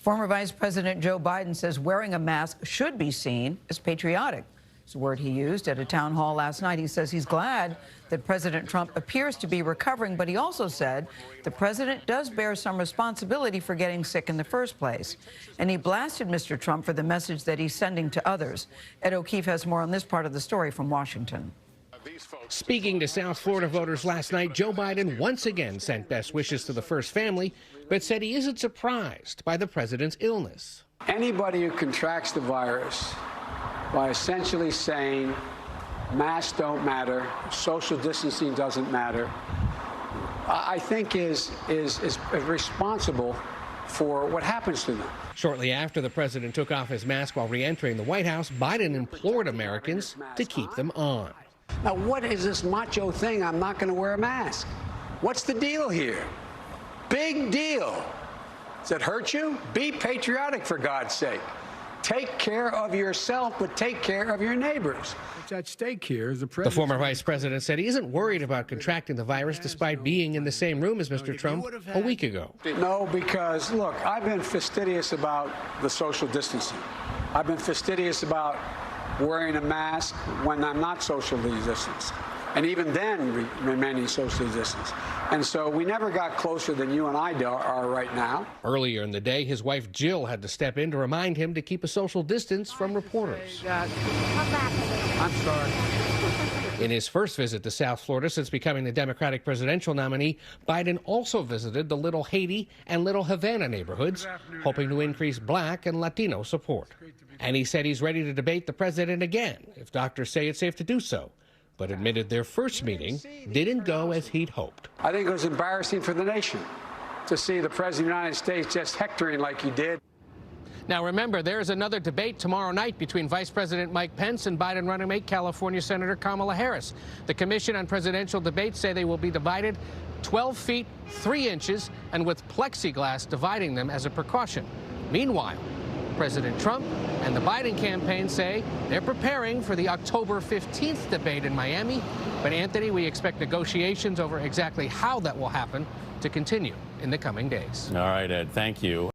Former Vice President Joe Biden says wearing a mask should be seen as patriotic. It's a word he used at a town hall last night. He says he's glad that President Trump appears to be recovering, but he also said the president does bear some responsibility for getting sick in the first place. And he blasted Mr. Trump for the message that he's sending to others. Ed O'Keefe has more on this part of the story from Washington. Speaking to South Florida voters last night, Joe Biden once again sent best wishes to the first family, but said he isn't surprised by the president's illness. Anybody who contracts the virus by essentially saying masks don't matter, social distancing doesn't matter, I think is responsible for what happens to them. Shortly after the president took off his mask while re-entering the White House, Biden implored Americans to keep them on. Now, what is this macho thing, I'm not going to wear a mask? What's the deal here? Big deal. Does it hurt you? Be patriotic, for God's sake. Take care of yourself, but take care of your neighbors. What's at stake here is the former vice president said he isn't worried about contracting the virus despite being in the same room as Mr. Trump a week ago. No, because, look, I've been fastidious about the social distancing. I've been fastidious about wearing a mask when I'm not socially distanced, and even then remaining socially distanced. And so we never got closer than you and I are right now. Earlier in the day, his wife Jill had to step in to remind him to keep a social distance from reporters. I'm sorry. In his first visit to South Florida since becoming the Democratic presidential nominee, Biden also visited the Little Haiti and Little Havana neighborhoods, hoping to increase Black and Latino support. And he said he's ready to debate the president again if doctors say it's safe to do so, but admitted their first meeting didn't go as he'd hoped. I think it was embarrassing for the nation to see the President of the United States just hectoring like he did. Now remember, there's another debate tomorrow night between Vice President Mike Pence and Biden running mate California Senator Kamala Harris. The Commission on Presidential Debates say they will be divided 12 feet 3 inches and with plexiglass dividing them as a precaution. Meanwhile, President Trump and the Biden campaign say they're preparing for the October 15th debate in Miami. But Anthony, we expect negotiations over exactly how that will happen to continue in the coming days. All right, Ed, thank you.